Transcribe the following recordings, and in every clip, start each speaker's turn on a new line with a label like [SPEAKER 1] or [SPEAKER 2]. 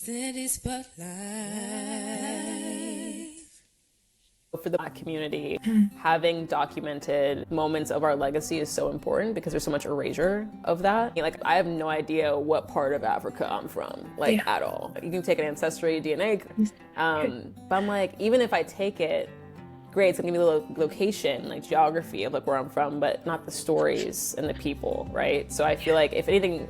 [SPEAKER 1] Seynedhee Spotlight.
[SPEAKER 2] For the Black community, having documented moments of our legacy is so important because there's so much erasure of that. Like, I have no idea what part of Africa I'm from, at all. You can take an ancestry, DNA, but I'm like, even if I take it, great, it's gonna give me the location, like geography of like where I'm from, but not the stories and the people, right? So I feel like, if anything,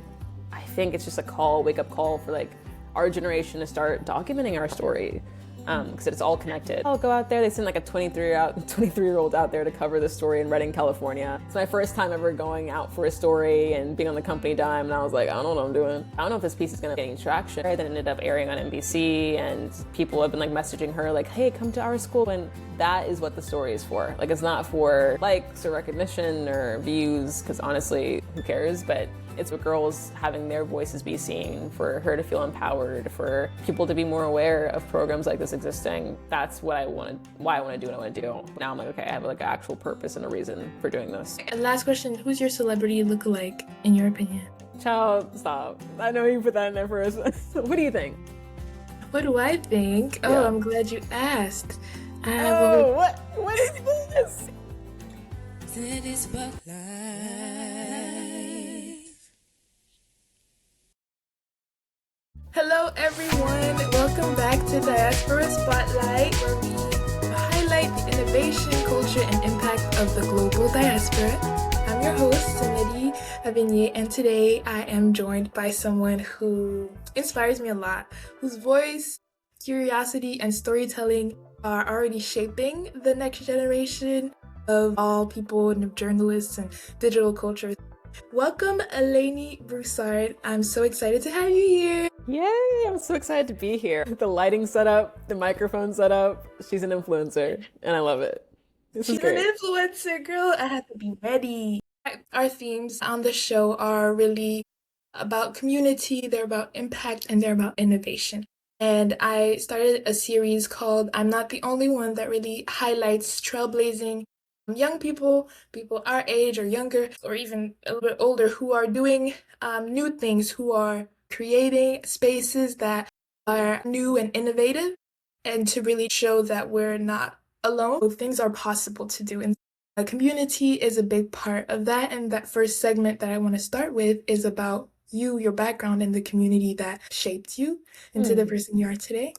[SPEAKER 2] I think it's just a wake up call for like our generation to start documenting our story. Because it's all connected. I'll go out there. They send like a 23-year-old out there to cover the story in Redding, California. It's my first time ever going out for a story and being on the company dime, and I was like, I don't know what I'm doing. I don't know if this piece is gonna get any traction. Then it ended up airing on NBC, and people have been like messaging her like, hey, come to our school. And that is what the story is for. Like, it's not for likes or recognition or views, because honestly, who cares? But it's for girls having their voices be seen, for her to feel empowered, for people to be more aware of programs like this existing. That's what why I want to do what I want to do. Now I'm like, okay, I have like an actual purpose and a reason for doing this.
[SPEAKER 3] And last question, who's your celebrity lookalike in your opinion?
[SPEAKER 2] Child, stop. I know you put that in there first. What do you think?
[SPEAKER 3] What do I think?
[SPEAKER 2] Yeah.
[SPEAKER 3] Oh, I'm glad you asked.
[SPEAKER 2] What is this?
[SPEAKER 1] Seynedhee Spotlight.
[SPEAKER 3] Hello everyone, welcome back to Diaspora Spotlight, where we highlight the innovation, culture, and impact of the global diaspora. I'm your host, Seynedhee, and today I am joined by someone who inspires me a lot, whose voice, curiosity, and storytelling are already shaping the next generation of all people and of journalists and digital culture. Welcome, Laney Broussard. I'm so excited to have you here.
[SPEAKER 2] Yay, I'm so excited to be here. The lighting set up, the microphone set up. She's an influencer, and I love it. This is great.
[SPEAKER 3] She's an influencer, girl. I have to be ready. Our themes on the show are really about community, they're about impact, and they're about innovation. And I started a series called I'm Not the Only One that really highlights trailblazing young people our age or younger, or even a little bit older, who are doing new things, who are creating spaces that are new and innovative, and to really show that we're not alone. Things are possible to do. And a community is a big part of that. And that first segment that I want to start with is about you, your background, and the community that shaped you into the person you are today.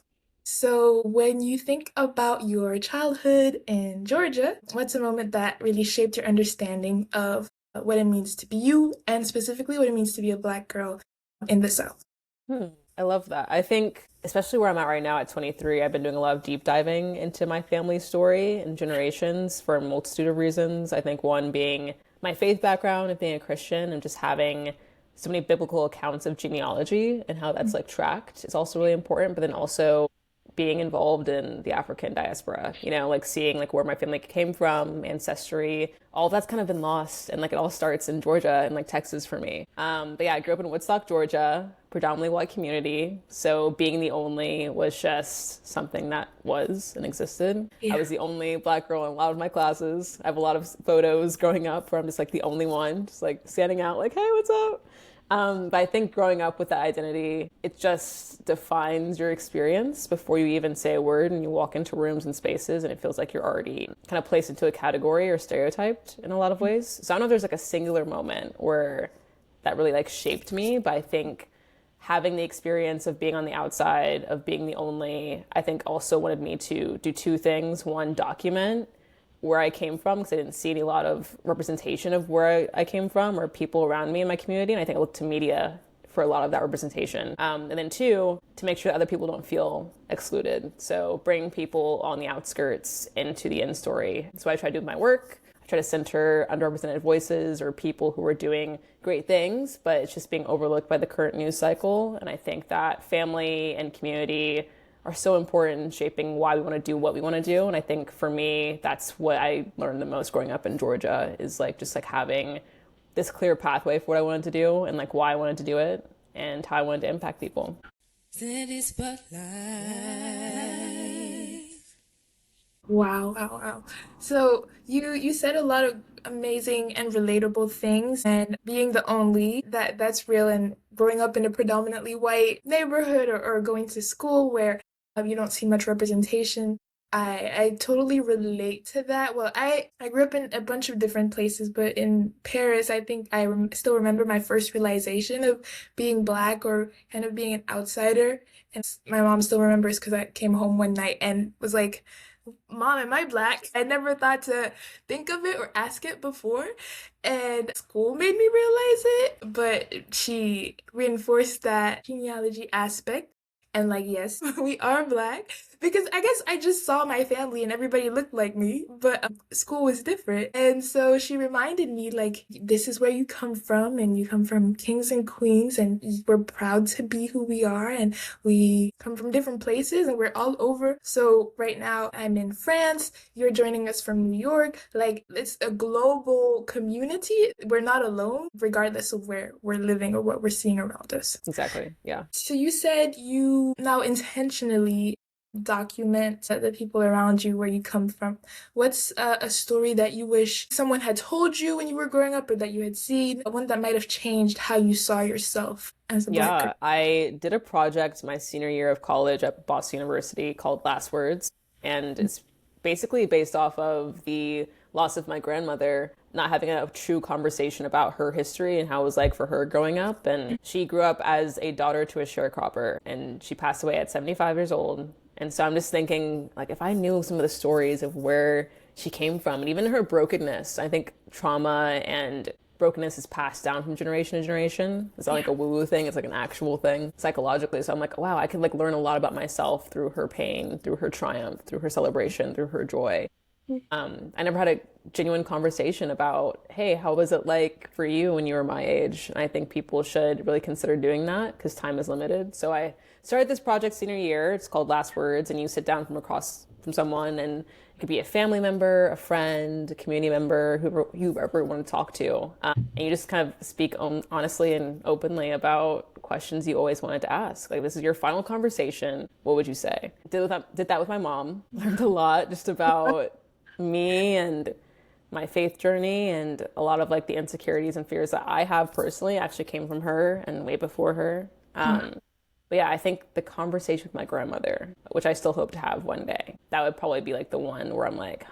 [SPEAKER 3] So when you think about your childhood in Georgia, what's a moment that really shaped your understanding of what it means to be you, and specifically what it means to be a Black girl in the South?
[SPEAKER 2] I love that. I think, especially where I'm at right now at 23, I've been doing a lot of deep diving into my family's story and generations for a multitude of reasons. I think one being my faith background of being a Christian and just having so many biblical accounts of genealogy and how that's like tracked is also really important, but then also being involved in the African diaspora, like seeing like where my family came from, ancestry, all that's kind of been lost. And like it all starts in Georgia and like Texas for me. But yeah, I grew up in Woodstock, Georgia, predominantly white community. So being the only was just something that was and existed. Yeah. I was the only Black girl in a lot of my classes. I have a lot of photos growing up where I'm just like the only one, just like standing out like, hey, what's up? But I think growing up with that identity, it just defines your experience before you even say a word, and you walk into rooms and spaces and it feels like you're already kind of placed into a category or stereotyped in a lot of ways. So I don't know if there's like a singular moment where that really like shaped me, but I think having the experience of being on the outside, of being the only, I think also wanted me to do two things. One, document where I came from, because I didn't see any lot of representation of where I came from or people around me in my community. And I think I looked to media for a lot of that representation. And then two, to make sure that other people don't feel excluded. So bring people on the outskirts into the end story. That's what I try to do with my work. I try to center underrepresented voices or people who are doing great things, but it's just being overlooked by the current news cycle. And I think that family and community are so important in shaping why we want to do what we want to do. And I think for me, that's what I learned the most growing up in Georgia, is like just like having this clear pathway for what I wanted to do and like why I wanted to do it and how I wanted to impact people.
[SPEAKER 1] Seynedhee Spotlight.
[SPEAKER 3] Wow. So you said a lot of amazing and relatable things. And being the only, that's real. And growing up in a predominantly white neighborhood or going to school where you don't see much representation, I totally relate to that. Well, I grew up in a bunch of different places, but in Paris, I think still remember my first realization of being Black or kind of being an outsider. And my mom still remembers because I came home one night and was like, Mom, am I Black? I never thought to think of it or ask it before. And school made me realize it, but she reinforced that genealogy aspect. And like, yes, we are Black because I guess I just saw my family and everybody looked like me, but school was different. And so she reminded me, like, this is where you come from, and you come from kings and queens, and we're proud to be who we are, and we come from different places, and we're all over. So right now I'm in France, you're joining us from New York. Like, it's a global community. We're not alone, regardless of where we're living or what we're seeing around us.
[SPEAKER 2] Exactly. Yeah.
[SPEAKER 3] So you said you now intentionally document the people around you, where you come from. What's a story that you wish someone had told you when you were growing up or that you had seen, one that might have changed how you saw yourself as a Black girl?
[SPEAKER 2] I did a project my senior year of college at Boston University called Last Words, and it's basically based off of the loss of my grandmother, not having a true conversation about her history and how it was like for her growing up. And she grew up as a daughter to a sharecropper, and she passed away at 75 years old. And so I'm just thinking, like, if I knew some of the stories of where she came from and even her brokenness, I think trauma and brokenness is passed down from generation to generation. It's not like a woo-woo thing, it's like an actual thing psychologically. So I'm like, wow, I could like learn a lot about myself through her pain, through her triumph, through her celebration, through her joy. I never had a genuine conversation about, hey, how was it like for you when you were my age? And I think people should really consider doing that because time is limited. So I started this project senior year. It's called Last Words, and you sit down from someone, and it could be a family member, a friend, a community member, whoever you ever want to talk to. And you just kind of speak honestly and openly about questions you always wanted to ask. Like, this is your final conversation. What would you say? Did that with my mom. Learned a lot just about me and my faith journey, and a lot of like the insecurities and fears that I have personally actually came from her and way before her. But yeah, I think the conversation with my grandmother, which I still hope to have one day, that would probably be like the one where I'm like,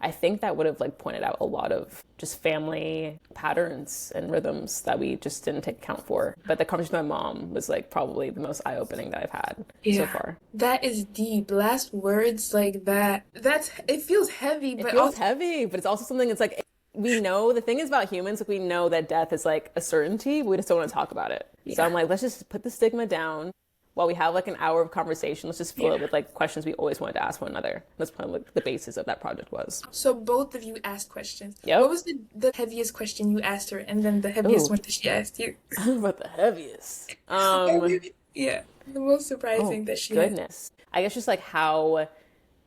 [SPEAKER 2] I think that would have like pointed out a lot of just family patterns and rhythms that we just didn't take account for. But the conversation with my mom was like probably the most eye-opening that I've had so far.
[SPEAKER 3] That is deep. Last words like that. It feels heavy, but
[SPEAKER 2] it's also something that's like, we know the thing is about humans, like we know that death is like a certainty, but we just don't want to talk about it. So I'm like, let's just put the stigma down. While we have like an hour of conversation, let's just fill it with like questions we always wanted to ask one another. That's kind of like the basis of that project was.
[SPEAKER 3] So both of you asked questions.
[SPEAKER 2] Yep.
[SPEAKER 3] What was the heaviest question you asked her, and then the heaviest one that she asked you?
[SPEAKER 2] What the heaviest?
[SPEAKER 3] Yeah, the most surprising that she
[SPEAKER 2] goodness. I guess just like how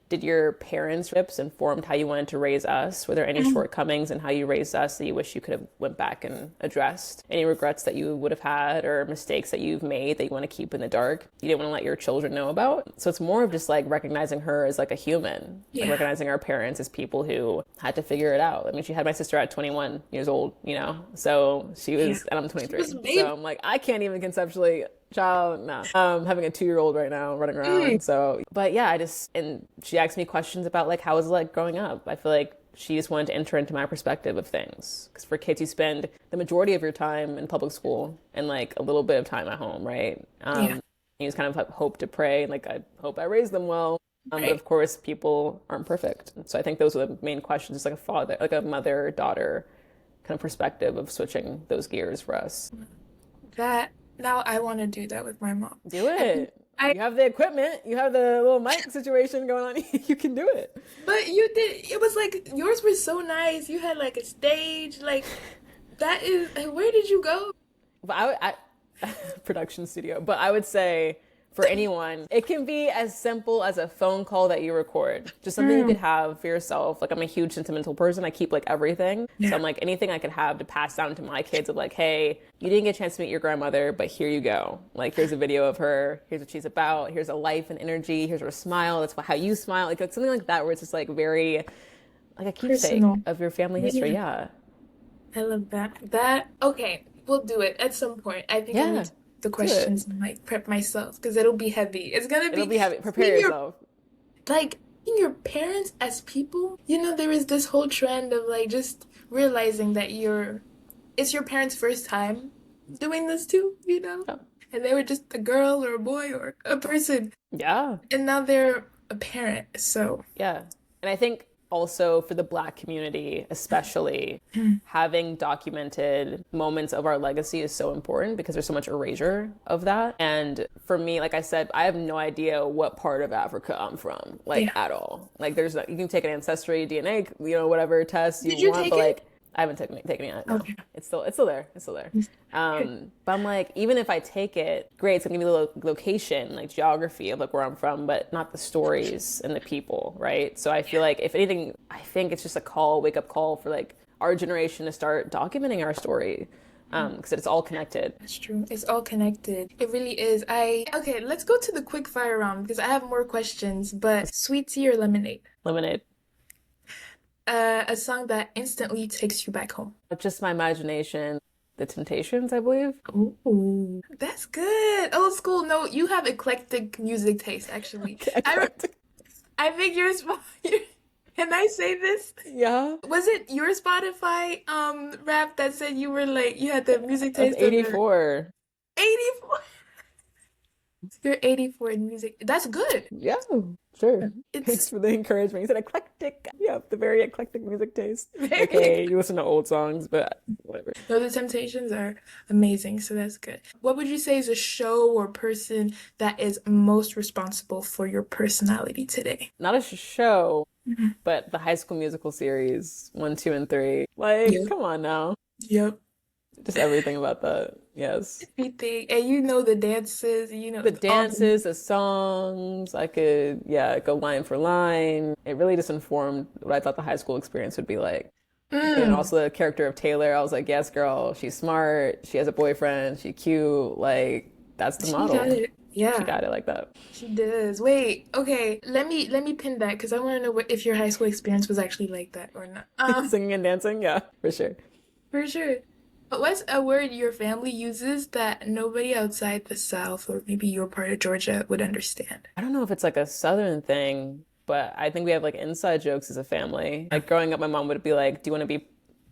[SPEAKER 2] did your parents' trips informed how you wanted to raise us? Were there any shortcomings in how you raised us that you wish you could have went back and addressed? Any regrets that you would have had or mistakes that you've made that you want to keep in the dark, you didn't want to let your children know about? So it's more of just like recognizing her as like a human, like recognizing our parents as people who had to figure it out. I mean, she had my sister at 21 years old, you know? So she was, and I'm 23. So I'm like, I can't even conceptually having a 2-year-old right now running around. So, but yeah, and she asked me questions about like, how was it like growing up? I feel like she just wanted to enter into my perspective of things. Because for kids, you spend the majority of your time in public school and like a little bit of time at home, right? You just kind of hope to pray, like, I hope I raise them well. But of course, people aren't perfect. So I think those are the main questions, just like a father, like a mother-daughter kind of perspective of switching those gears for us.
[SPEAKER 3] Now I want to do that with my mom.
[SPEAKER 2] Do it. You have the equipment. You have the little mic situation going on. You can do it.
[SPEAKER 3] But you did. It was like, yours was so nice. You had like a stage. Like, that is, where did you go?
[SPEAKER 2] But I production studio. But I would say for anyone, it can be as simple as a phone call that you record. Just something you could have for yourself. Like, I'm a huge sentimental person. I keep like everything. So I'm like, anything I could have to pass down to my kids of like, hey, you didn't get a chance to meet your grandmother, but here you go. Like, here's a video of her. Here's what she's about. Here's a life and energy. Here's her smile. That's how you smile. Like something like that, where it's just like very, like a keepsake of your family history. Yeah.
[SPEAKER 3] I love that. Okay, we'll do it at some point. I think I need
[SPEAKER 2] Yeah,
[SPEAKER 3] to the
[SPEAKER 2] do it.
[SPEAKER 3] questions and like prep myself because it'll be heavy. It's gonna
[SPEAKER 2] It'll
[SPEAKER 3] be
[SPEAKER 2] be heavy. Prepare
[SPEAKER 3] seeing your
[SPEAKER 2] yourself.
[SPEAKER 3] like seeing your parents as people. You know, there is this whole trend of like just realizing that it's your parents' first time doing this too, you know?
[SPEAKER 2] Yeah.
[SPEAKER 3] And they were just a girl or a boy or a person,
[SPEAKER 2] Yeah.
[SPEAKER 3] and now they're a parent. So,
[SPEAKER 2] Yeah. And I think also for the Black community, especially, having documented moments of our legacy is so important because there's so much erasure of that. And for me, like I said, I have no idea what part of Africa I'm from, like
[SPEAKER 3] yeah.
[SPEAKER 2] at all. Like there's no, you can take an ancestry, DNA, whatever test
[SPEAKER 3] Did
[SPEAKER 2] you
[SPEAKER 3] you
[SPEAKER 2] want,
[SPEAKER 3] take
[SPEAKER 2] but
[SPEAKER 3] it?
[SPEAKER 2] like I haven't taken it yet. No,
[SPEAKER 3] Okay.
[SPEAKER 2] it's still there. It's still there. But I'm like, even if I take it, great, it's gonna give me the location, like geography of like where I'm from, but not the stories and the people, right? So I feel like if anything, I think it's just a wake up call for like our generation to start documenting our story, because it's all connected.
[SPEAKER 3] That's true. It's all connected. It really is. Okay, let's go to the quick fire round because I have more questions, but sweet tea or lemonade?
[SPEAKER 2] Lemonade.
[SPEAKER 3] A song that instantly takes you back home.
[SPEAKER 2] Just my imagination. The Temptations, I believe.
[SPEAKER 3] Ooh, that's good. Old school. No, you have eclectic music taste, actually. I think yours. Can I say this?
[SPEAKER 2] Yeah.
[SPEAKER 3] Was it your Spotify rap that said you were like you had the music
[SPEAKER 2] That's
[SPEAKER 3] taste of your
[SPEAKER 2] 84.
[SPEAKER 3] 84? You're 84 in music. That's good.
[SPEAKER 2] Yeah, sure. Thanks
[SPEAKER 3] It's
[SPEAKER 2] for the encouragement. You said eclectic. Yeah, the very eclectic music taste.
[SPEAKER 3] very
[SPEAKER 2] Okay, you listen to old songs, but whatever.
[SPEAKER 3] No, the Temptations are amazing, so that's good. What would you say is a show or person that is most responsible for your personality today?
[SPEAKER 2] Not a show,
[SPEAKER 3] Mhm.
[SPEAKER 2] but the High School Musical series, 1, 2, and 3. Like,
[SPEAKER 3] Yep.
[SPEAKER 2] come on now.
[SPEAKER 3] Yep.
[SPEAKER 2] Just everything about that. Yes.
[SPEAKER 3] Everything. And you know the dances, you know
[SPEAKER 2] The
[SPEAKER 3] all the
[SPEAKER 2] dances, the songs, I could, yeah, go line for line. It really just informed what I thought the high school experience would be like. And
[SPEAKER 3] mm,
[SPEAKER 2] also the character of Taylor, I was like, yes, girl, she's smart, she has a boyfriend, she cute, like that's the
[SPEAKER 3] she got
[SPEAKER 2] model.
[SPEAKER 3] it.
[SPEAKER 2] She
[SPEAKER 3] Yeah,
[SPEAKER 2] got it like that.
[SPEAKER 3] she does. Wait, okay. Let me pin that because I want to know if your high school experience was actually like that or not.
[SPEAKER 2] Singing and dancing, yeah, for sure.
[SPEAKER 3] For sure. But what's a word your family uses that nobody outside the South or maybe your part of Georgia would understand?
[SPEAKER 2] I don't know if it's like a Southern thing, but I think we have like inside jokes as a family. Like growing up, my mom would be like, "Do you want to be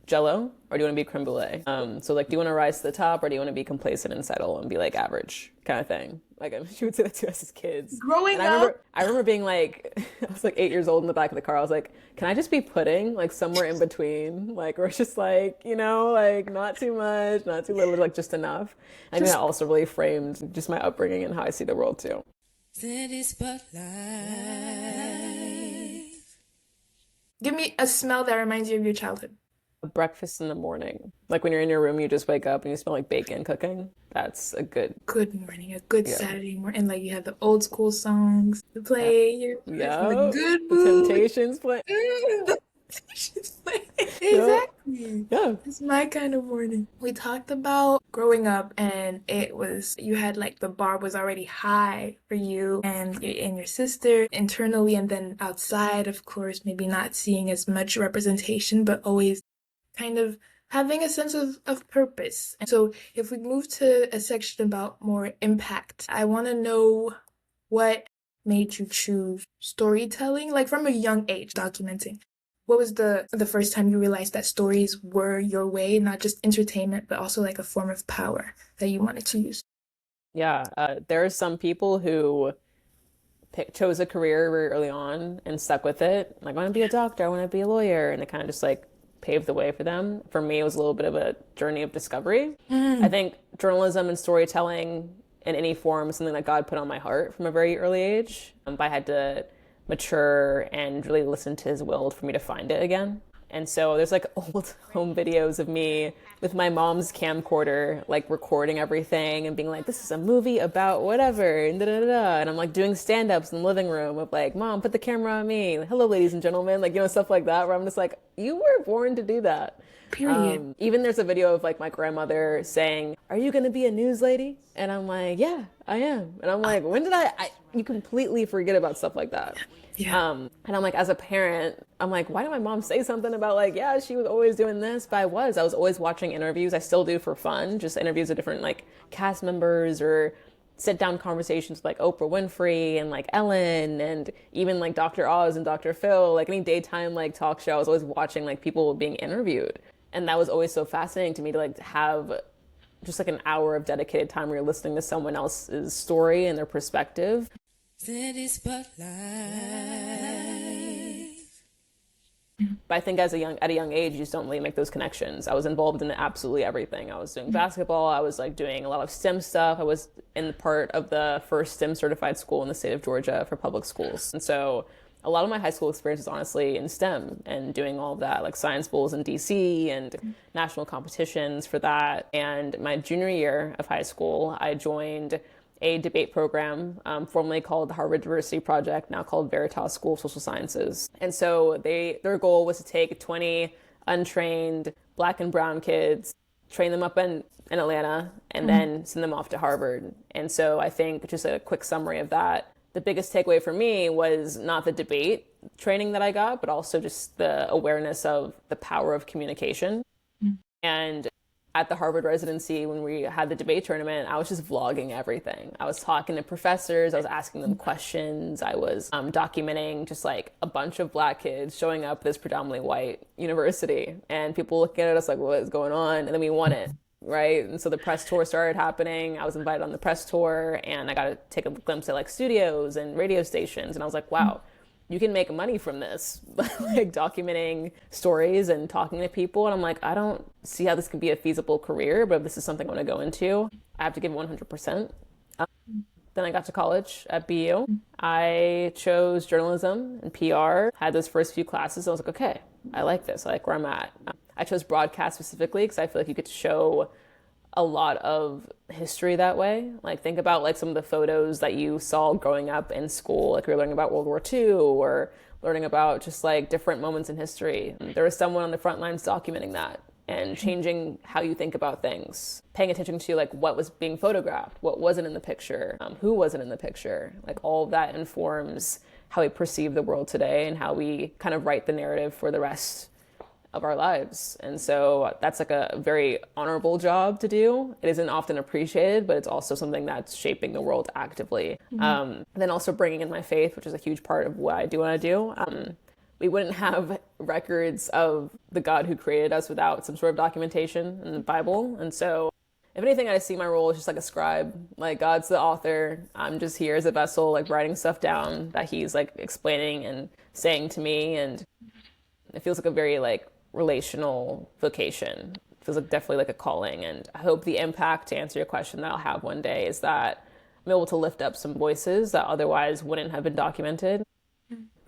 [SPEAKER 2] Jello or do you want to be creme brulee?" So like, do you want to rise to the top or do you want to be complacent and settle and be like average kind of thing? Like she would say that to us as kids.
[SPEAKER 3] Growing
[SPEAKER 2] And
[SPEAKER 3] up,
[SPEAKER 2] I remember being like, I was like 8 years old in the back of the car. I was like, can I just be pudding like somewhere in between? Like, or it's just like, like not too much, not too little, like just enough. I think
[SPEAKER 3] just
[SPEAKER 2] that also really framed just my upbringing and how I see the world too.
[SPEAKER 1] City Spotlight.
[SPEAKER 3] give me a smell that reminds you of your childhood.
[SPEAKER 2] Breakfast in the morning. Like when you're in your room, you just wake up and you smell like bacon cooking. That's a good,
[SPEAKER 3] Good morning, a good
[SPEAKER 2] yeah.
[SPEAKER 3] Saturday morning. And like you have the old school songs to play. You're in a
[SPEAKER 2] Yeah.
[SPEAKER 3] good
[SPEAKER 2] The
[SPEAKER 3] mood.
[SPEAKER 2] Temptations play.
[SPEAKER 3] The Temptations play.
[SPEAKER 2] Yeah.
[SPEAKER 3] Exactly.
[SPEAKER 2] Yeah.
[SPEAKER 3] It's my kind of morning. We talked about growing up, and you had like the bar was already high for you and your sister internally, and then outside, of course, maybe not seeing as much representation, but always kind of having a sense of purpose. And so if we move to a section about more impact, I want to know what made you choose storytelling, like from a young age, documenting. What was the first time you realized that stories were your way, not just entertainment, but also like a form of power that you wanted to use?
[SPEAKER 2] Yeah. There are some people who chose a career very early on and stuck with it. Like, I want to be a doctor, I want to be a lawyer. And it kind of just like paved the way for them. For me, it was a little bit of a journey of discovery. I think journalism and storytelling in any form is something that God put on my heart from a very early age. But I had to mature and really listen to his will for me to find it again. And so there's like old home videos of me with my mom's camcorder, like recording everything and being like, this is a movie about whatever, and da da da. Da. And I'm like doing stand ups in the living room of like, Mom, put the camera on me. Hello, ladies and gentlemen. Like, stuff like that, where I'm just like, you were born to do that.
[SPEAKER 3] Period.
[SPEAKER 2] Even there's a video of like my grandmother saying, "Are you gonna be a news lady?" And I'm like, "Yeah, I am." And I'm like, "When did you completely forget about stuff like that."
[SPEAKER 3] Yeah.
[SPEAKER 2] And I'm like, as a parent, I'm like, why did my mom say something about like, yeah, she was always doing this? But I was always watching interviews. I still do for fun, just interviews of different like cast members or sit down conversations with like Oprah Winfrey and like Ellen and even like Dr. Oz and Dr. Phil, like any daytime like talk show. I was always watching like people being interviewed. And that was always so fascinating to me to like have just like an hour of dedicated time where you're listening to someone else's story and their perspective.
[SPEAKER 1] Seynedhee Spotlight.
[SPEAKER 2] But I think at a young age, you just don't really make those connections. I was involved in absolutely everything. I was doing basketball. I was like doing a lot of STEM stuff. I was in part of the first STEM certified school in the state of Georgia for public schools. And so a lot of my high school experience is honestly in STEM and doing all of that, like science bowls in DC and national competitions for that. And my junior year of high school, I joined a debate program formerly called the Harvard Diversity Project, now called Veritas School of Social Sciences. And so their goal was to take 20 untrained Black and brown kids, train them up in Atlanta, and then send them off to Harvard. And so I think just a quick summary of that, the biggest takeaway for me was not the debate training that I got, but also just the awareness of the power of communication. And at the Harvard residency, when we had the debate tournament, I was just vlogging everything. I was talking to professors. I was asking them questions. I was documenting just like a bunch of Black kids showing up at this predominantly white university and people looking at us like, what is going on? And then we won it, right? And so the press tour started happening. I was invited on the press tour and I got to take a glimpse at like studios and radio stations. And I was like, wow, you can make money from this, like documenting stories and talking to people. And I'm like, I don't see how this could be a feasible career, but if this is something I want to go into, I have to give 100%. Then I got to college at BU. I chose journalism and PR, had those first few classes. I was like, okay, I like this. I like where I'm at. I chose broadcast specifically because I feel like you get to show a lot of history that way. Like think about like some of the photos that you saw growing up in school, like you're learning about World War II or learning about just like different moments in history. There was someone on the front lines documenting that and changing how you think about things, paying attention to like what was being photographed, what wasn't in the picture, who wasn't in the picture. Like all of that informs how we perceive the world today and how we kind of write the narrative for the rest of our lives. And so that's like a very honorable job to do. It isn't often appreciated, but it's also something that's shaping the world actively. Then also bringing in my faith, which is a huge part of what I do want to do. We wouldn't have records of the God who created us without some sort of documentation in the Bible. And so if anything, I see my role as just like a scribe. Like God's the author. I'm just here as a vessel, like writing stuff down that he's like explaining and saying to me. And it feels like a very like relational vocation. It feels like definitely like a calling. And I hope the impact, to answer your question, that I'll have one day is that I'm able to lift up some voices that otherwise wouldn't have been documented,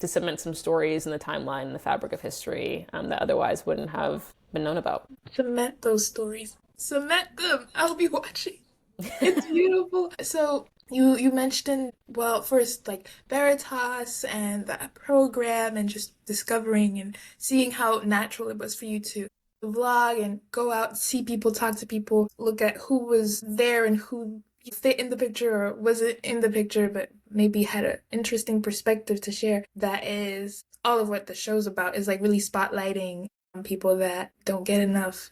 [SPEAKER 2] to cement some stories in the timeline and the fabric of history that otherwise wouldn't have been known about.
[SPEAKER 3] Cement those stories. Cement them. I'll be watching. It's beautiful. So you mentioned, well, first like Veritas and that program and just discovering and seeing how natural it was for you to vlog and go out, see people, talk to people, look at who was there and who fit in the picture or wasn't in the picture, but maybe had an interesting perspective to share. That is all of what the show's about, is like really spotlighting people that don't get enough,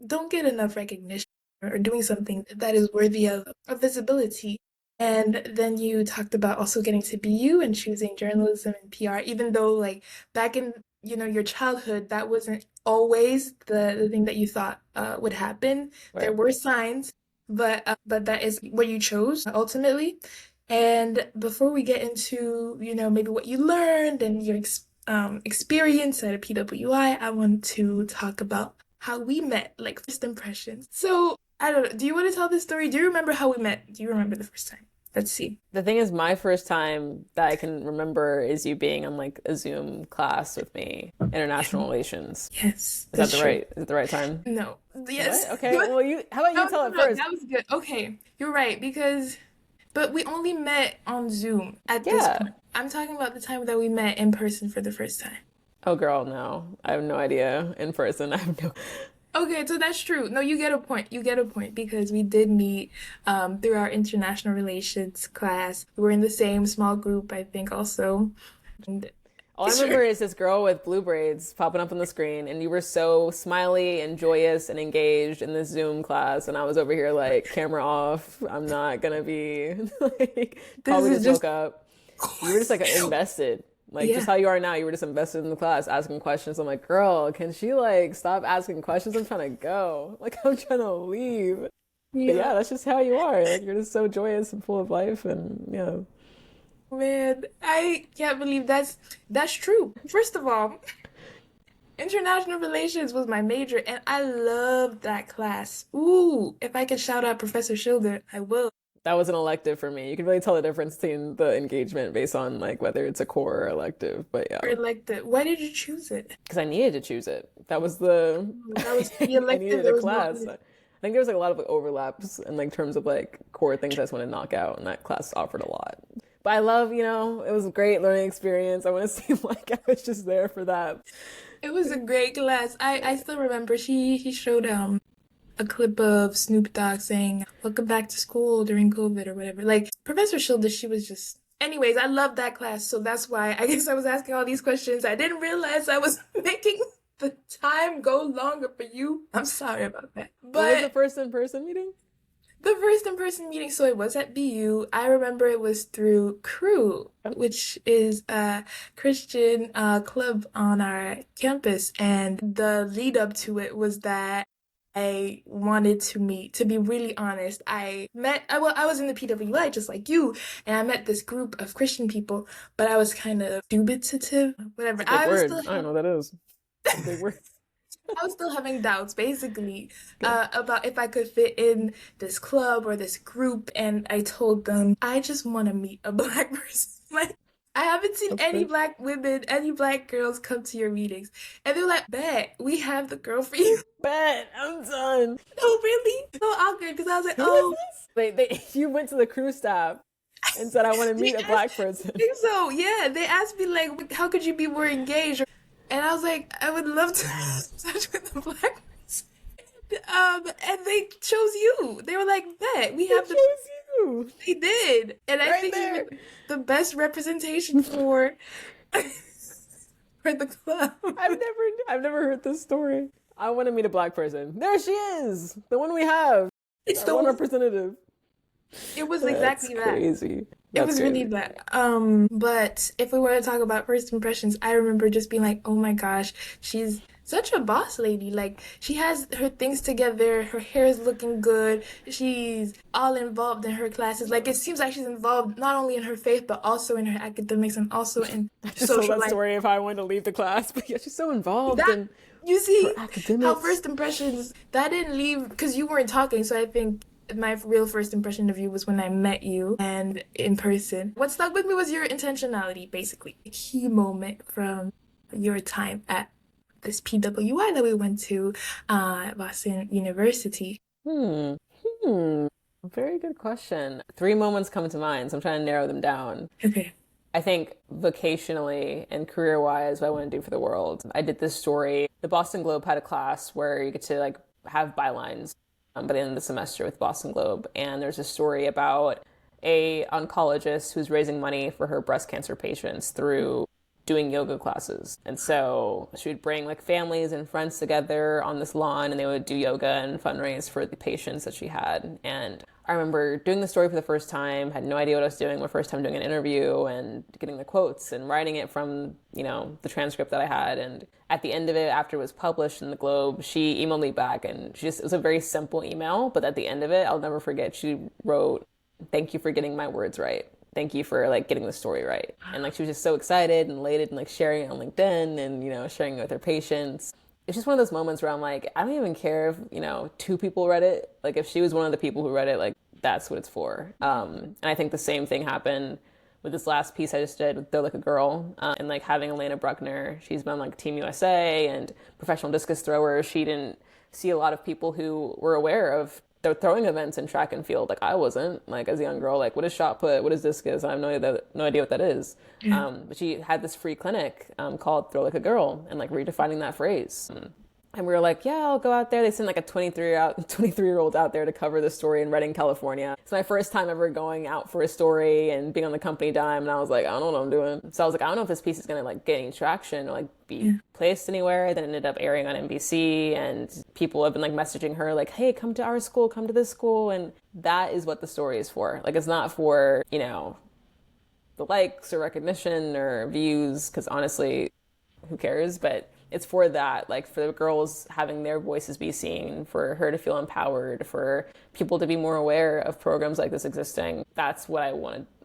[SPEAKER 3] don't get enough recognition or doing something that is worthy of visibility. And then you talked about also getting to be you and choosing journalism and PR, even though like back in, your childhood, that wasn't always the thing that you thought would happen. Right. There were signs, but that is what you chose ultimately. And before we get into, maybe what you learned and your experience at a PWI, I want to talk about how we met, like first impressions. So I don't know. Do you want to tell this story? Do you remember how we met? Do you remember the first time? Let's see.
[SPEAKER 2] The thing is, my first time that I can remember is you being on like a Zoom class with me, international relations.
[SPEAKER 3] Yes.
[SPEAKER 2] Is it the right time?
[SPEAKER 3] No. Yes.
[SPEAKER 2] What? Okay. Well, how about you tell it first?
[SPEAKER 3] That was good. Okay. You're right, but we only met on Zoom at this point. I'm talking about the time that we met in person for the first time.
[SPEAKER 2] Oh, girl, no. I have no idea. In person, I have no.
[SPEAKER 3] Okay, so that's true. No, you get a point. You get a point because we did meet through our international relations class. We were in the same small group, I think, also. And
[SPEAKER 2] All I remember is this girl with blue braids popping up on the screen, and you were so smiley and joyous and engaged in this Zoom class, and I was over here like, camera off. I'm not gonna be like,
[SPEAKER 3] this
[SPEAKER 2] probably
[SPEAKER 3] is
[SPEAKER 2] just
[SPEAKER 3] just
[SPEAKER 2] woke up. You were just like invested. Like just
[SPEAKER 3] yeah.
[SPEAKER 2] how you are now, you were just invested in the class, asking questions. I'm like, girl, can she like stop asking questions? I'm trying to go. Like I'm trying to leave. But
[SPEAKER 3] Yeah.
[SPEAKER 2] yeah, that's just how you are. Like you're just so joyous and full of life, and yeah.
[SPEAKER 3] Man, I can't believe that's true. First of all, international relations was my major and I loved that class. Ooh, if I could shout out Professor Schilder, I will.
[SPEAKER 2] That was an elective for me. You can really tell the difference between the engagement based on like whether it's a core or elective. But yeah,
[SPEAKER 3] Or like the why did you choose it?
[SPEAKER 2] because I needed to choose it. That was the
[SPEAKER 3] That was the
[SPEAKER 2] I
[SPEAKER 3] elective,
[SPEAKER 2] needed
[SPEAKER 3] there
[SPEAKER 2] a
[SPEAKER 3] was no
[SPEAKER 2] class.
[SPEAKER 3] other.
[SPEAKER 2] I think there was like a lot of like, overlaps in like terms of like core things I just want to knock out, and that class offered a lot. But I love, it was a great learning experience. I want to seem like I was just there for that.
[SPEAKER 3] It was a great class. I still remember she showed a clip of Snoop Dogg saying, "Welcome back to school during COVID" or whatever. Like Professor Schilder, she was just. Anyways, I love that class, so that's why I guess I was asking all these questions. I didn't realize I was making the time go longer for you. I'm sorry about that.
[SPEAKER 2] What was the
[SPEAKER 3] But
[SPEAKER 2] first in-person meeting?
[SPEAKER 3] the first in-person meeting, so it was at BU. I remember it was through Crew, which is a Christian club on our campus, and the lead up to it was that I wanted to meet. To be really honest, I was in the PWI just like you, and I met this group of Christian people, but I was kind of dubitative, whatever.
[SPEAKER 2] It's a big word. I don't know what that is. It's a big word.
[SPEAKER 3] I was still having doubts, basically,
[SPEAKER 2] Okay.
[SPEAKER 3] about if I could fit in this club or this group, and I told them I just want to meet a black person. Like, I haven't seen
[SPEAKER 2] That's
[SPEAKER 3] any
[SPEAKER 2] fair.
[SPEAKER 3] black women, any black girls come to your meetings, and they're like, "Bet we have the girl for you."
[SPEAKER 2] Bet I'm done.
[SPEAKER 3] Oh, really? So awkward because I was like,
[SPEAKER 2] Who is
[SPEAKER 3] "Oh,
[SPEAKER 2] this? You went to the crew staff and said I want to
[SPEAKER 3] they
[SPEAKER 2] meet a
[SPEAKER 3] asked."
[SPEAKER 2] black person.
[SPEAKER 3] I think so. Yeah, they asked me like, "How could you be more engaged?" And I was like, "I would love to touch with a black person." And they chose you. They were like, "Bet we
[SPEAKER 2] Who
[SPEAKER 3] have the."
[SPEAKER 2] chose you?
[SPEAKER 3] They did, and I
[SPEAKER 2] Right
[SPEAKER 3] think you
[SPEAKER 2] there.
[SPEAKER 3] were the best representation for for the club.
[SPEAKER 2] I've never heard this story. I want to meet a black person. There she is, the one we have,
[SPEAKER 3] It's
[SPEAKER 2] our one
[SPEAKER 3] so.
[SPEAKER 2] representative.
[SPEAKER 3] It was
[SPEAKER 2] That's
[SPEAKER 3] exactly that.
[SPEAKER 2] crazy.
[SPEAKER 3] It
[SPEAKER 2] That's
[SPEAKER 3] was really
[SPEAKER 2] crazy.
[SPEAKER 3] that. But if we were to talk about first impressions, I remember just being like, "Oh my gosh, she's such a boss lady. Like she has her things together. Her hair is looking good. She's all involved in her classes. Like it seems like she's involved not only in her faith but also in her academics and also in
[SPEAKER 2] I just told
[SPEAKER 3] social
[SPEAKER 2] that
[SPEAKER 3] life."
[SPEAKER 2] story of how I wanted to leave the class, but yeah, she's so involved
[SPEAKER 3] That
[SPEAKER 2] in
[SPEAKER 3] you
[SPEAKER 2] her
[SPEAKER 3] see how
[SPEAKER 2] academics.
[SPEAKER 3] first impressions that didn't leave because you weren't talking. So I think my real first impression of you was when I met you and in person. What stuck with me was your intentionality, basically. A key moment from your time at this PWI that we went to at Boston University.
[SPEAKER 2] Hmm. Hmm. Very good question. Three moments come to mind, so I'm trying to narrow them down.
[SPEAKER 3] Okay.
[SPEAKER 2] I think vocationally and career wise, what I want to do for the world. I did this story. The Boston Globe had a class where you get to like have bylines by the end of the semester with Boston Globe. And there's a story about a oncologist who's raising money for her breast cancer patients through doing yoga classes. And so she would bring like families and friends together on this lawn and they would do yoga and fundraise for the patients that she had. And I remember doing the story for the first time, had no idea what I was doing, my first time doing an interview and getting the quotes and writing it from, the transcript that I had. And at the end of it, after it was published in the Globe, she emailed me back and it was a very simple email, but at the end of it, I'll never forget, she wrote, "Thank you for getting my words right. Thank you for like getting the story right." And like she was just so excited and elated and like sharing it on LinkedIn and sharing it with her patients. It's just one of those moments where I'm like, I don't even care if two people read it. Like if she was one of the people who read it, like that's what it's for. And I think the same thing happened with this last piece I just did with They're Like a Girl, and like having Elena Bruckner. She's been on like Team USA and professional discus thrower. She didn't see a lot of people who were aware of they're throwing events in track and field. Like I wasn't, like as a young girl, like what is shot put, what is discus? I have no idea what that is.
[SPEAKER 3] Yeah.
[SPEAKER 2] But she had this free clinic called Throw Like a Girl, and like redefining that phrase. And we were like, yeah, I'll go out there. They sent like a 23-year-old out there to cover the story in Redding, California. It's my first time ever going out for a story and being on the company dime. And I was like, I don't know what I'm doing. So I was like, I don't know if this piece is going to like get any traction or like be placed anywhere. Then it ended up airing on NBC, and people have been like messaging her like, hey, come to our school, come to this school. And that is what the story is for. Like, it's not for, you know, the likes or recognition or views, because honestly, who cares? But it's for that, like for the girls having their voices be seen, for her to feel empowered, for people to be more aware of programs like this existing. That's what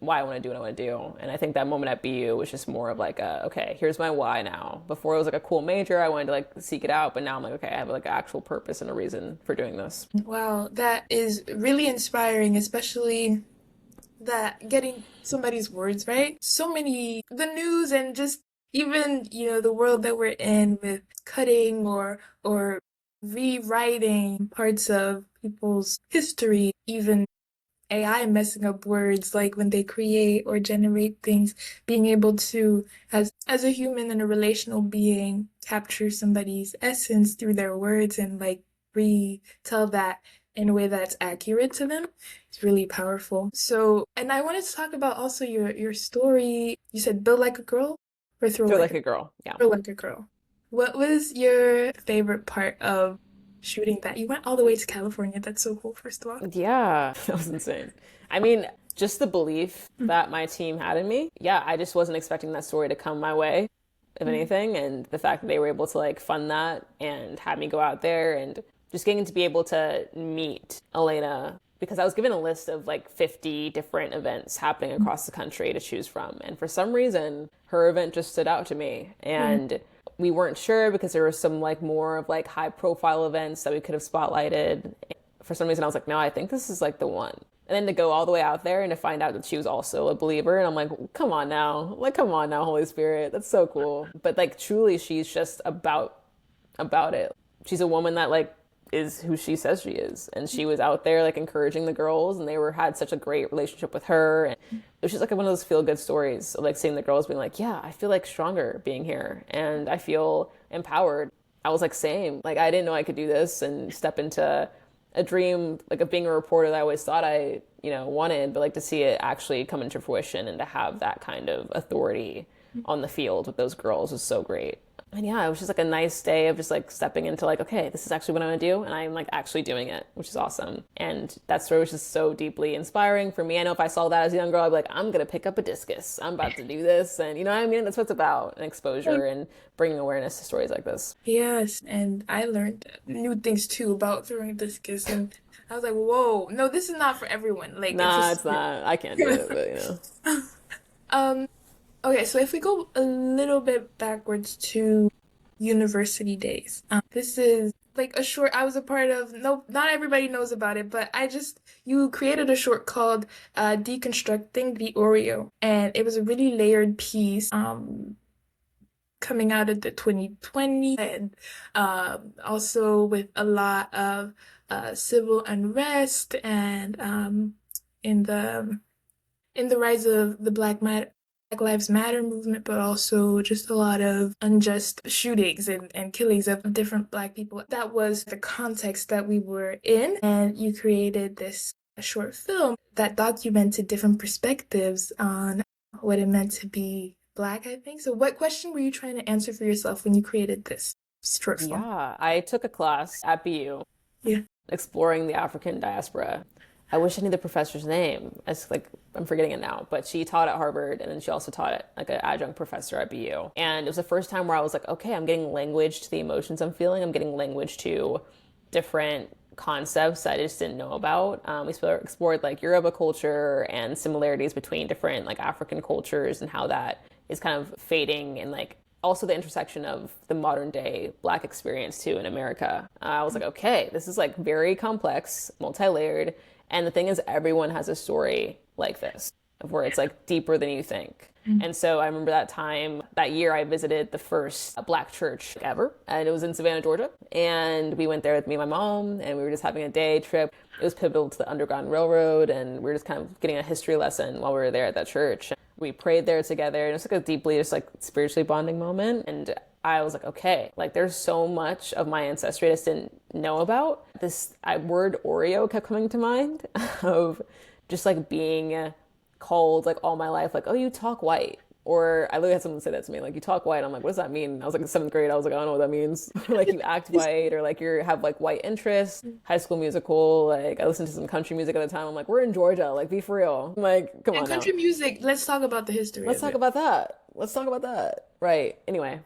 [SPEAKER 2] why I want to do what I want to do. And I think that moment at BU was just more of like okay, here's my why now. Before it was like a cool major, I wanted to like seek it out, but now I'm like, okay, I have like an actual purpose and a reason for doing this.
[SPEAKER 3] Wow, that is really inspiring, especially that getting somebody's words right. So many, the news and just even, you know, the world that we're in with cutting or rewriting parts of people's history, even AI messing up words, like when they create or generate things, being able to, as a human and a relational being, capture somebody's essence through their words and like retell that in a way that's accurate to them. It's really powerful. So, and I wanted to talk about also your story. You said Build Like a Girl? Or
[SPEAKER 2] Throw Like a Girl, yeah.
[SPEAKER 3] Throw Like a Girl. What was your favorite part of shooting that? You went all the way to California. That's so cool, first of all.
[SPEAKER 2] Yeah, that was insane. I mean, just the belief that my team had in me. Yeah, I just wasn't expecting that story to come my way, if anything. And the fact that they were able to like fund that and have me go out there, and just getting to be able to meet Elena, because I was given a list of like 50 different events happening across the country to choose from. And for some reason, her event just stood out to me. And we weren't sure because there were some like more of like high profile events that we could have spotlighted. For some reason, I was like, no, I think this is like the one. And then to go all the way out there and to find out that she was also a believer. And I'm like, come on now, Holy Spirit. That's so cool. But like, truly, she's just about it. She's a woman that like is who she says she is, and she was out there like encouraging the girls, and had such a great relationship with her, and it was just like one of those feel good stories of like seeing the girls being like, yeah, I feel like stronger being here and I feel empowered. I was like, same, like I didn't know I could do this and step into a dream like of being a reporter that I always thought I wanted, but like to see it actually come into fruition and to have that kind of authority on the field with those girls was so great. And yeah, it was just like a nice day of just like stepping into like, okay, this is actually what I'm gonna do, and I'm like actually doing it, which is awesome. And that story was just so deeply inspiring for me. I know if I saw that as a young girl, I'd be like, I'm gonna pick up a discus, I'm about to do this, and you know what I mean? That's what it's about, and exposure and bringing awareness to stories like this.
[SPEAKER 3] Yes, and I learned new things too about throwing a discus, and I was like, whoa, no, this is not for everyone. Like,
[SPEAKER 2] nah, it's not. I can't do it, but you know.
[SPEAKER 3] Okay, so if we go a little bit backwards to university days, this is like a short I was a part of. No, not everybody knows about it, but you created a short called Deconstructing the Oreo, and it was a really layered piece coming out of the 2020, and also with a lot of civil unrest and in the rise of the Black Lives Matter movement, but also just a lot of unjust shootings and killings of different Black people. That was the context that we were in, and you created this short film that documented different perspectives on what it meant to be Black, I think. So what question were you trying to answer for yourself when you created this short film?
[SPEAKER 2] Yeah, I took a class at BU exploring the African diaspora. I wish I knew the professor's name. I'm forgetting it now, but she taught at Harvard, and then she also taught it like an adjunct professor at BU. And it was the first time where I was like, okay, I'm getting language to the emotions I'm feeling. I'm getting language to different concepts that I just didn't know about. We explored like Yoruba culture and similarities between different like African cultures and how that is kind of fading, and like also the intersection of the modern day Black experience too in America. I was like, okay, this is like very complex, multi-layered. And the thing is, everyone has a story like this. of where it's like deeper than you think. And so I remember that year I visited the first Black church ever, and it was in Savannah, Georgia. And we went there with me and my mom, and we were just having a day trip. It was pivotal to the Underground Railroad, and we were just kind of getting a history lesson while we were there at that church. We prayed there together, and it was like a deeply just like spiritually bonding moment. And I was like, okay, like there's so much of my ancestry I just didn't know about. This word Oreo kept coming to mind of just like being called like all my life, like, oh, you talk white. Or I literally had someone say that to me, like, you talk white. I'm like, what does that mean? I was like in 7th grade. I was like, I don't know what that means. Like you act white, or like you have like white interests. High School Musical. Like I listened to some country music at the time. I'm like, we're in Georgia. Like be for real. I'm like, come on.
[SPEAKER 3] Country music. Let's talk about the history.
[SPEAKER 2] Let's talk about that. Let's talk about that. Right. Anyway,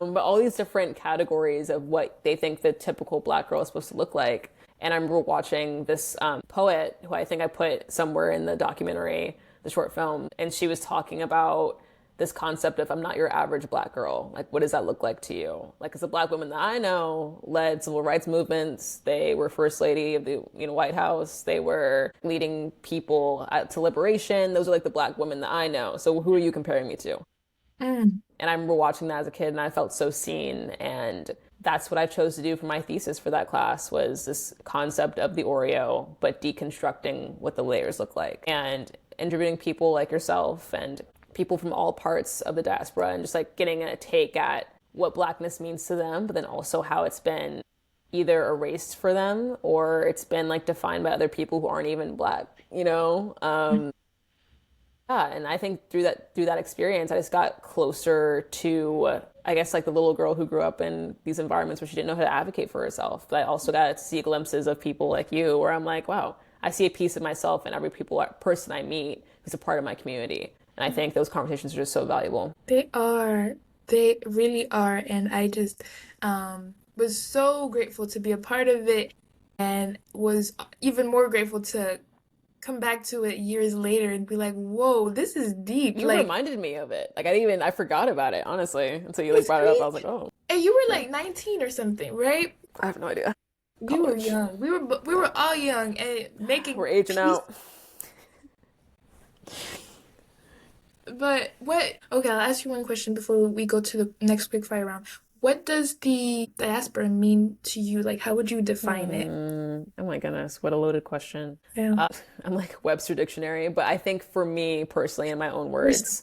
[SPEAKER 2] but all these different categories of what they think the typical Black girl is supposed to look like. And I remember watching this poet who I think I put somewhere in the documentary, the short film, and she was talking about this concept of I'm not your average Black girl. Like, what does that look like to you? Like, as a Black woman that I know led civil rights movements. They were first lady of the White House. They were leading people to liberation. Those are like the Black women that I know. So who are you comparing me to? And I remember watching that as a kid, and I felt so seen. And that's what I chose to do for my thesis for that class, was this concept of the Oreo, but deconstructing what the layers look like, and interviewing people like yourself and people from all parts of the diaspora, and just like getting a take at what Blackness means to them, but then also how it's been either erased for them or it's been like defined by other people who aren't even Black, Yeah, and I think through that experience, I just got closer to, I guess, like the little girl who grew up in these environments where she didn't know how to advocate for herself. But I also got to see glimpses of people like you, where I'm like, wow, I see a piece of myself in every person I meet who's a part of my community. And I think those conversations are just so valuable.
[SPEAKER 3] They are. They really are. And I just was so grateful to be a part of it, and was even more grateful to come back to it years later and be like, whoa, this is deep.
[SPEAKER 2] You
[SPEAKER 3] like,
[SPEAKER 2] reminded me of it. Like I forgot about it, honestly, until you like brought it up. I was like, oh.
[SPEAKER 3] And you were like 19 or something, right?
[SPEAKER 2] I have no idea.
[SPEAKER 3] We were young. We were all young and making.
[SPEAKER 2] We're aging out.
[SPEAKER 3] But what? Okay, I'll ask you one question before we go to the next quick fire round. What does the diaspora mean to you? Like, how would you define it?
[SPEAKER 2] Oh my goodness, what a loaded question.
[SPEAKER 3] Yeah.
[SPEAKER 2] I'm like Webster Dictionary, but I think for me personally, in my own words,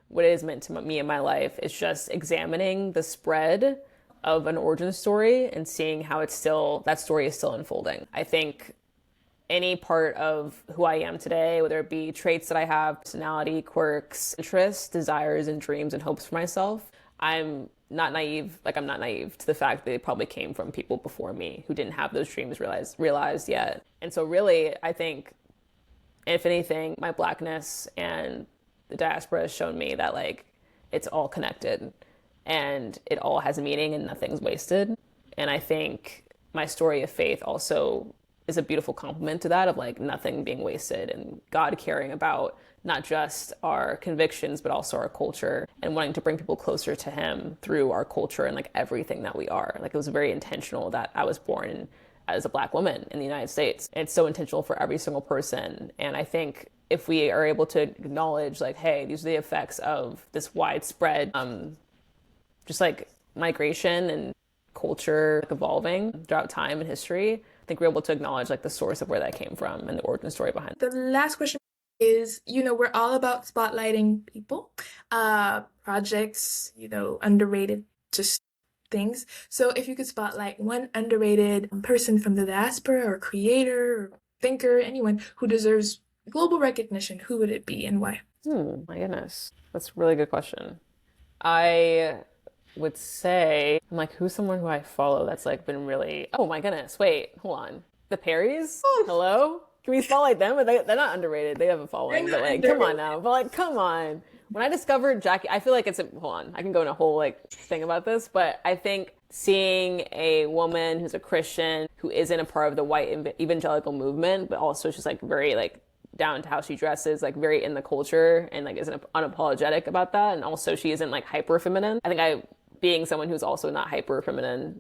[SPEAKER 2] what it has meant to me in my life is just examining the spread of an origin story and seeing how that story is still unfolding. I think any part of who I am today, whether it be traits that I have, personality, quirks, interests, desires, and dreams and hopes for myself, I'm not naive. Like, I'm not naive to the fact that they probably came from people before me who didn't have those dreams realized yet. And so really, I think, if anything, my Blackness and the diaspora has shown me that, like, it's all connected and it all has meaning and nothing's wasted. And I think my story of faith also is a beautiful complement to that, of like nothing being wasted and God caring about not just our convictions, but also our culture, and wanting to bring people closer to him through our culture and like everything that we are. Like, it was very intentional that I was born as a Black woman in the United States. And it's so intentional for every single person. And I think if we are able to acknowledge like, hey, these are the effects of this widespread, just like migration and culture evolving throughout time and history, I think we're able to acknowledge like the source of where that came from and the origin story behind it.
[SPEAKER 3] The last question is, we're all about spotlighting people, projects, underrated just things. So if you could spotlight one underrated person from the diaspora or creator or thinker, anyone who deserves global recognition, who would it be and why?
[SPEAKER 2] My goodness. That's a really good question. I would say, I'm like, who's someone who I follow that's like been really, oh my goodness, wait, hold on. The Perrys? Hello? Can we spotlight them? They're not underrated. They have a following, but like, come on now. But like, come on. When I discovered Jackie, I feel like hold on, I can go in a whole like thing about this, but I think seeing a woman who's a Christian, who isn't a part of the white evangelical movement, but also she's like very like down to how she dresses, like very in the culture, and like isn't unapologetic about that. And also she isn't like hyper feminine. I think being someone who's also not hyper feminine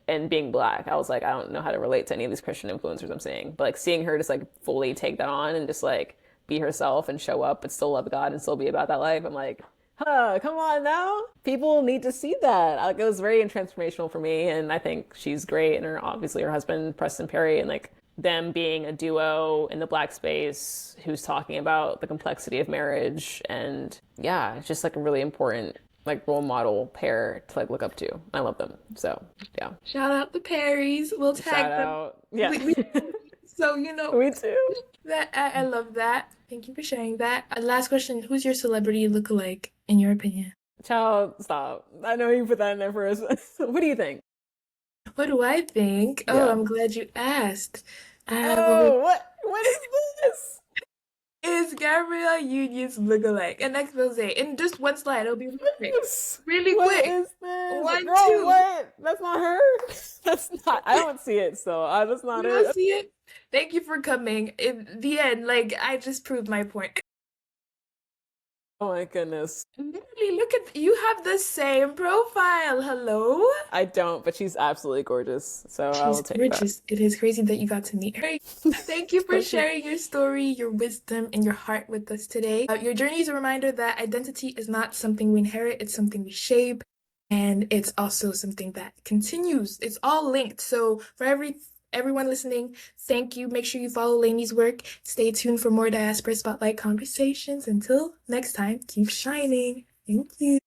[SPEAKER 2] and being Black, I was like, I don't know how to relate to any of these Christian influencers I'm seeing. But like seeing her just like fully take that on and just like be herself and show up, but still love God and still be about that life. I'm like, huh, come on now. People need to see that. Like, it was very transformational for me, and I think she's great. And obviously her husband, Preston Perry, and like them being a duo in the Black space who's talking about the complexity of marriage. And yeah, it's just like a really important like role model pair to like look up to. I love them. So yeah.
[SPEAKER 3] Shout out the Perrys. We'll tag
[SPEAKER 2] Shout
[SPEAKER 3] them.
[SPEAKER 2] out. Yeah.
[SPEAKER 3] So,
[SPEAKER 2] Me too.
[SPEAKER 3] that I love that. Thank you for sharing that. Last question, who's your celebrity lookalike in your opinion?
[SPEAKER 2] Child, stop. I know you put that in there first. What do you think?
[SPEAKER 3] What do I think? Oh,
[SPEAKER 2] Yeah.
[SPEAKER 3] I'm glad you asked. Well,
[SPEAKER 2] Oh, what is this?
[SPEAKER 3] is Gabrielle Union's lookalike an expose in just one slide? It'll be perfect. Really
[SPEAKER 2] What
[SPEAKER 3] quick.
[SPEAKER 2] is this?
[SPEAKER 3] One,
[SPEAKER 2] Girl,
[SPEAKER 3] two.
[SPEAKER 2] what? That's not her. That's not. I don't see it. So that's not
[SPEAKER 3] You
[SPEAKER 2] her.
[SPEAKER 3] don't see it? Thank you for coming. In the end, like I just proved my point.
[SPEAKER 2] Oh my goodness.
[SPEAKER 3] Literally, look at you have the same profile. Hello?
[SPEAKER 2] I don't, but she's absolutely gorgeous. So I will
[SPEAKER 3] She's
[SPEAKER 2] take
[SPEAKER 3] gorgeous. It is crazy that you got to meet her. Thank you for
[SPEAKER 2] Thank you.
[SPEAKER 3] sharing your story, your wisdom, and your heart with us today. Your journey is a reminder that identity is not something we inherit, it's something we shape. And it's also something that continues. It's all linked. So for everyone listening, thank you. Make sure you follow Laney's work. Stay tuned for more Diaspora Spotlight conversations. Until next time, keep shining. Thank you.